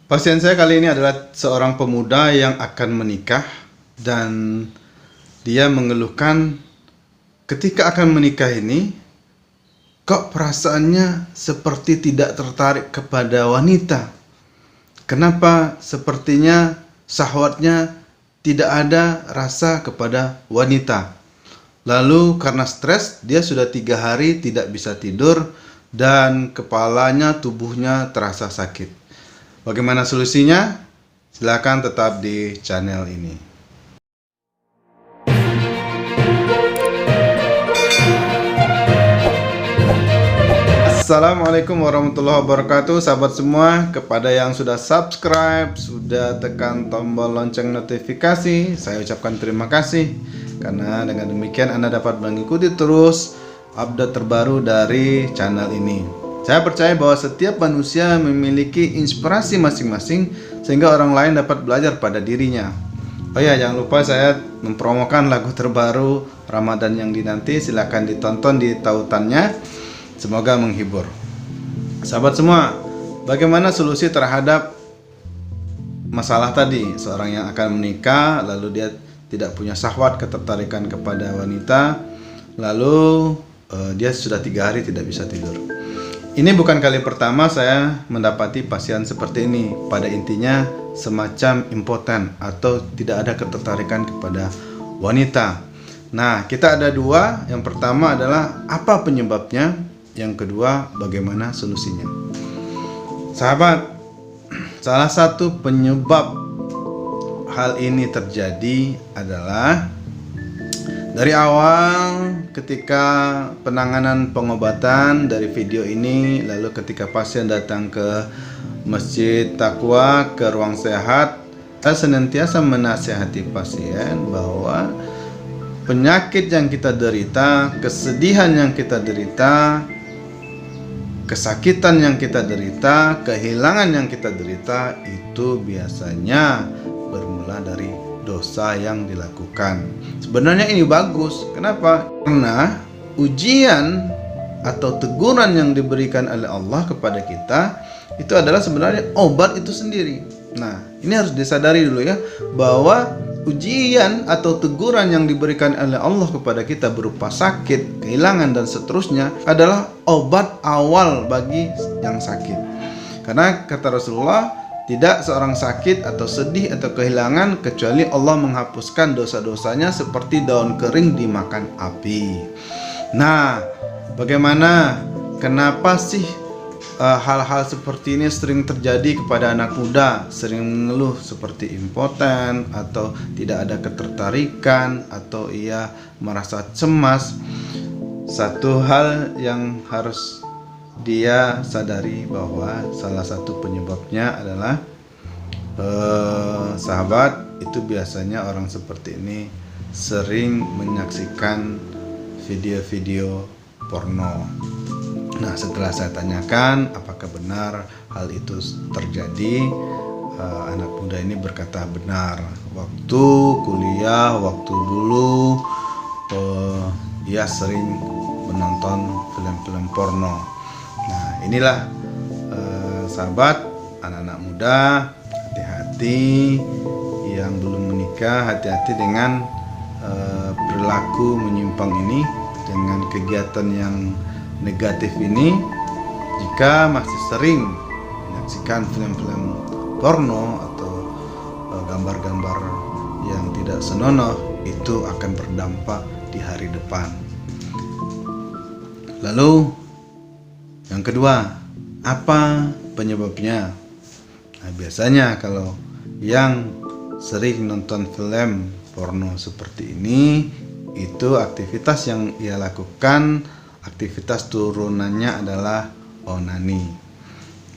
Pasien saya kali ini adalah seorang pemuda yang akan menikah dan dia mengeluhkan ketika akan menikah ini kok perasaannya seperti tidak tertarik kepada wanita. Kenapa sepertinya syahwatnya tidak ada rasa kepada wanita. Lalu karena stres dia sudah 3 hari tidak bisa tidur dan kepalanya, tubuhnya terasa sakit. Bagaimana solusinya? Silakan tetap di channel ini. Assalamualaikum warahmatullahi wabarakatuh, sahabat semua. Kepada yang sudah subscribe, sudah tekan tombol lonceng notifikasi, saya ucapkan terima kasih. Karena dengan demikian Anda dapat mengikuti terus update terbaru dari channel ini. Saya percaya bahwa setiap manusia memiliki inspirasi masing-masing sehingga orang lain dapat belajar pada dirinya. Oh ya, jangan lupa saya mempromokan lagu terbaru Ramadan yang dinanti. Silahkan ditonton di tautannya. Semoga menghibur. Sahabat semua, bagaimana solusi terhadap masalah tadi? Seorang yang akan menikah lalu dia tidak punya syahwat, ketertarikan kepada wanita, lalu dia sudah 3 hari tidak bisa tidur. Ini bukan kali pertama saya mendapati pasien seperti ini. Pada intinya semacam impoten atau tidak ada ketertarikan kepada wanita. Nah, kita ada dua. Yang pertama adalah apa penyebabnya? Yang kedua, bagaimana solusinya? Sahabat, salah satu penyebab hal ini terjadi adalah dari awal ketika penanganan pengobatan dari video ini, lalu ketika pasien datang ke Masjid Taqwa, ke ruang sehat, saya senantiasa menasihati pasien bahwa penyakit yang kita derita, kesedihan yang kita derita, kesakitan yang kita derita, kehilangan yang kita derita itu biasanya bermula dari dosa yang dilakukan. Sebenarnya ini bagus. Kenapa? Karena ujian atau teguran yang diberikan oleh Allah kepada kita itu adalah sebenarnya obat itu sendiri. Nah, ini harus disadari dulu ya, bahwa ujian atau teguran yang diberikan oleh Allah kepada kita berupa sakit, kehilangan dan seterusnya adalah obat awal bagi yang sakit. Karena kata Rasulullah, tidak seorang sakit atau sedih atau kehilangan kecuali Allah menghapuskan dosa-dosanya seperti daun kering dimakan api. Nah, bagaimana? Kenapa sih hal-hal seperti ini sering terjadi kepada anak muda? Sering mengeluh seperti impoten atau tidak ada ketertarikan atau ia merasa cemas. Satu hal yang harus dia sadari bahwa salah satu penyebabnya adalah sahabat, itu biasanya orang seperti ini sering menyaksikan video-video porno. Nah, setelah saya tanyakan apakah benar hal itu terjadi, anak muda ini berkata benar. Waktu kuliah, waktu dulu ia sering menonton film-film porno. Nah, inilah sahabat, anak-anak muda, hati-hati yang belum menikah, hati-hati dengan perilaku menyimpang ini, dengan kegiatan yang negatif ini. Jika masih sering menyaksikan film-film porno atau gambar-gambar yang tidak senonoh, itu akan berdampak di hari depan. Lalu yang kedua, apa penyebabnya? Nah, biasanya kalau yang sering nonton film porno seperti ini, itu aktivitas yang ia lakukan, aktivitas turunannya adalah onani.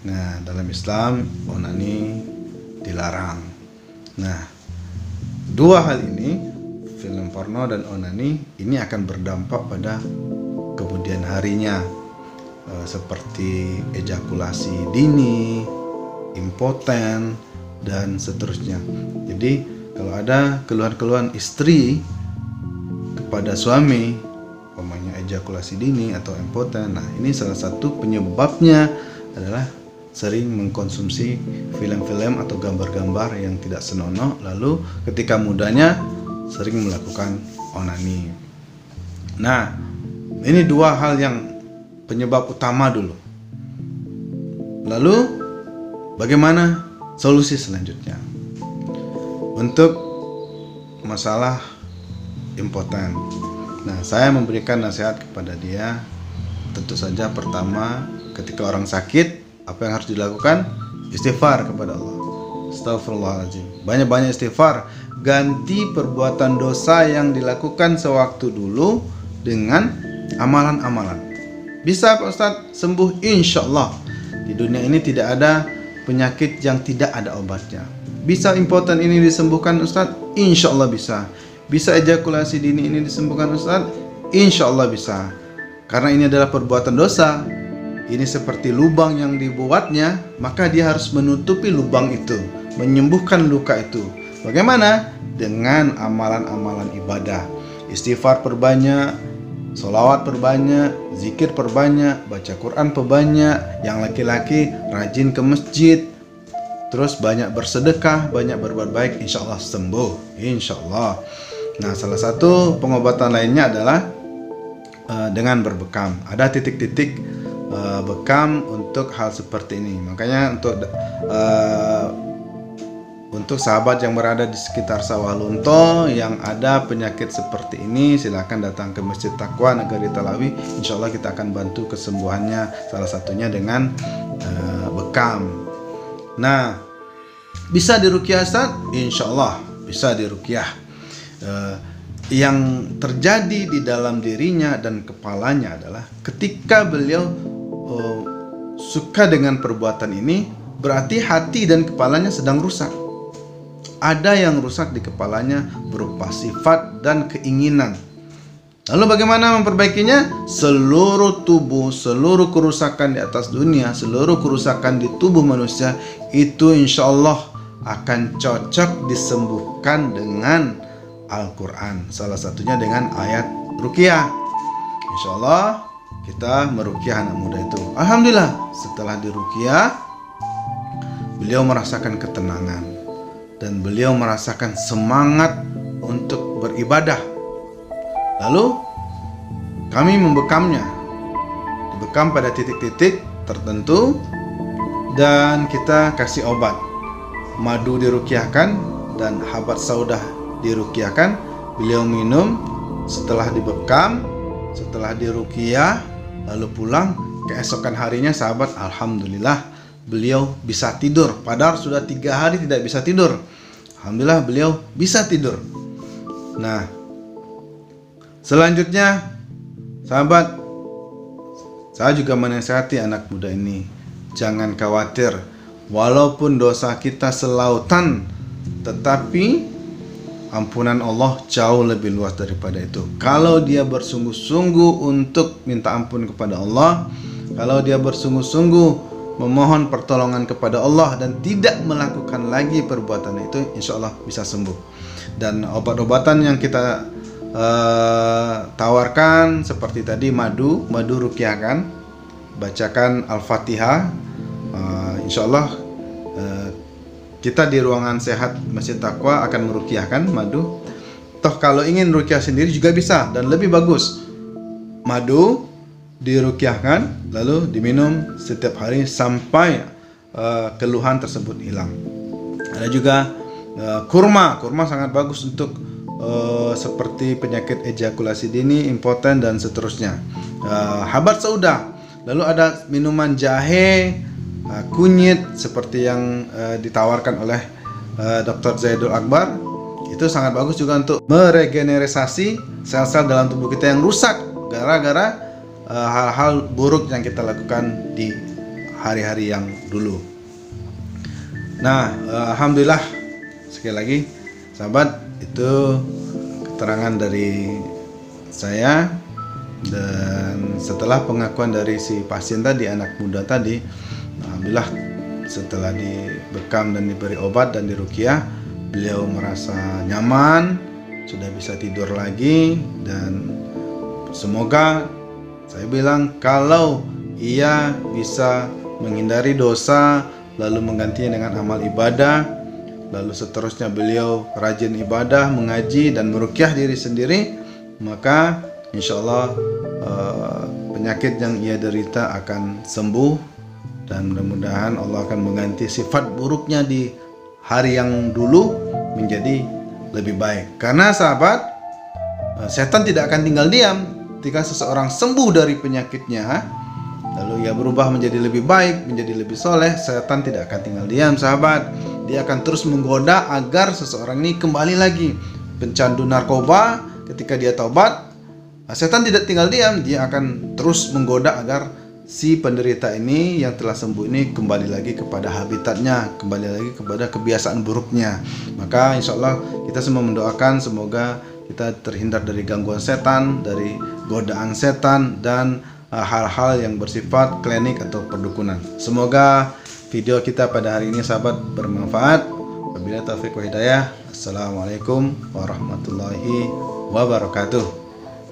Nah, dalam Islam onani dilarang. Nah, dua hal ini, film porno dan onani, ini akan berdampak pada kemudian harinya, seperti ejakulasi dini, impoten, dan seterusnya. Jadi kalau ada keluhan-keluhan istri kepada suami, umpamanya ejakulasi dini atau impoten, nah ini salah satu penyebabnya adalah sering mengkonsumsi film-film atau gambar-gambar yang tidak senonoh, lalu ketika mudanya sering melakukan onani. Nah, ini dua hal yang penyebab utama dulu. Lalu bagaimana solusi selanjutnya untuk masalah impoten? Nah, saya memberikan nasihat kepada dia. Tentu saja pertama, ketika orang sakit, apa yang harus dilakukan? Istighfar kepada Allah. Astagfirullahaladzim. Banyak-banyak istighfar. Ganti perbuatan dosa yang dilakukan sewaktu dulu dengan amalan-amalan. Bisa Pak Ustadz sembuh? Insya Allah. Di dunia ini tidak ada penyakit yang tidak ada obatnya. Bisa impoten ini disembuhkan Ustadz? Insya Allah bisa. Bisa ejakulasi dini ini disembuhkan Ustadz? Insya Allah bisa. Karena ini adalah perbuatan dosa, ini seperti lubang yang dibuatnya, maka dia harus menutupi lubang itu, menyembuhkan luka itu. Bagaimana? Dengan amalan-amalan ibadah. Istighfar perbanyak, sholawat perbanyak, zikir perbanyak, baca Quran perbanyak. Yang laki-laki rajin ke masjid, terus banyak bersedekah, banyak berbuat baik, insya Allah sembuh, insya Allah. Nah, salah satu pengobatan lainnya adalah dengan berbekam. Ada titik-titik bekam untuk hal seperti ini. Makanya untuk sahabat yang berada di sekitar Sawah Lunto yang ada penyakit seperti ini, silakan datang ke Masjid Taqwa Negeri Talawi. Insya Allah kita akan bantu kesembuhannya, salah satunya dengan bekam. Nah, bisa diruqyah Ustaz? Insya Allah bisa diruqyah. Yang terjadi di dalam dirinya dan kepalanya adalah ketika beliau suka dengan perbuatan ini, berarti hati dan kepalanya sedang rusak. Ada yang rusak di kepalanya berupa sifat dan keinginan. Lalu bagaimana memperbaikinya? Seluruh tubuh, seluruh kerusakan di atas dunia, seluruh kerusakan di tubuh manusia itu insya Allah akan cocok disembuhkan dengan Al-Quran, salah satunya dengan ayat ruqyah. Insya Allah kita meruqyah anak muda itu. Alhamdulillah, setelah diruqyah, beliau merasakan ketenangan dan beliau merasakan semangat untuk beribadah. Lalu kami membekamnya, dibekam pada titik-titik tertentu dan kita kasih obat. Madu diruqyahkan dan habat saudah diruqyahkan, beliau minum. Setelah dibekam, setelah diruqyah, lalu pulang, keesokan harinya sahabat, alhamdulillah beliau bisa tidur. Padahal sudah 3 hari tidak bisa tidur, alhamdulillah beliau bisa tidur. Nah, selanjutnya sahabat, saya juga menasihati anak muda ini, jangan khawatir, walaupun dosa kita selautan, tetapi ampunan Allah jauh lebih luas daripada itu. Kalau dia bersungguh-sungguh untuk minta ampun kepada Allah, kalau dia bersungguh-sungguh memohon pertolongan kepada Allah dan tidak melakukan lagi perbuatan itu, insya Allah bisa sembuh. Dan obat-obatan yang kita tawarkan seperti tadi madu ruqyahkan, bacakan Al-Fatihah, insya Allah kita di ruangan sehat Masjid Taqwa akan meruqyahkan madu. Toh kalau ingin ruqyah sendiri juga bisa dan lebih bagus. Madu diruqyahkan lalu diminum setiap hari sampai keluhan tersebut hilang. Ada juga kurma sangat bagus untuk seperti penyakit ejakulasi dini, impoten dan seterusnya. Habat saudah. Lalu ada minuman jahe, kunyit seperti yang ditawarkan oleh Dr. Zaidul Akbar. Itu sangat bagus juga untuk meregenerasi sel-sel dalam tubuh kita yang rusak gara-gara hal-hal buruk yang kita lakukan di hari-hari yang dulu. Nah, alhamdulillah, sekali lagi sahabat, itu keterangan dari saya. Dan setelah pengakuan dari si pasien tadi, anak muda tadi, alhamdulillah setelah dibekam dan diberi obat dan diruqyah, beliau merasa nyaman, sudah bisa tidur lagi. Dan semoga, saya bilang, kalau ia bisa menghindari dosa, lalu menggantinya dengan amal ibadah, lalu seterusnya beliau rajin ibadah, mengaji dan meruqyah diri sendiri, maka insya Allah penyakit yang ia derita akan sembuh, dan mudah-mudahan Allah akan mengganti sifat buruknya di hari yang dulu menjadi lebih baik. Karena sahabat, setan tidak akan tinggal diam. Ketika seseorang sembuh dari penyakitnya, lalu ia berubah menjadi lebih baik, menjadi lebih soleh, setan tidak akan tinggal diam sahabat. Dia akan terus menggoda agar seseorang ini kembali lagi. Pencandu narkoba, ketika dia taubat, setan tidak tinggal diam. Dia akan terus menggoda agar si penderita ini yang telah sembuh ini kembali lagi kepada habitatnya, kembali lagi kepada kebiasaan buruknya. Maka insya Allah kita semua mendoakan semoga kita terhindar dari gangguan setan, dari godaan setan, dan hal-hal yang bersifat klinik atau perdukunan. Semoga video kita pada hari ini sahabat bermanfaat. Wabillahi taufiq wa hidayah. Assalamualaikum warahmatullahi wabarakatuh.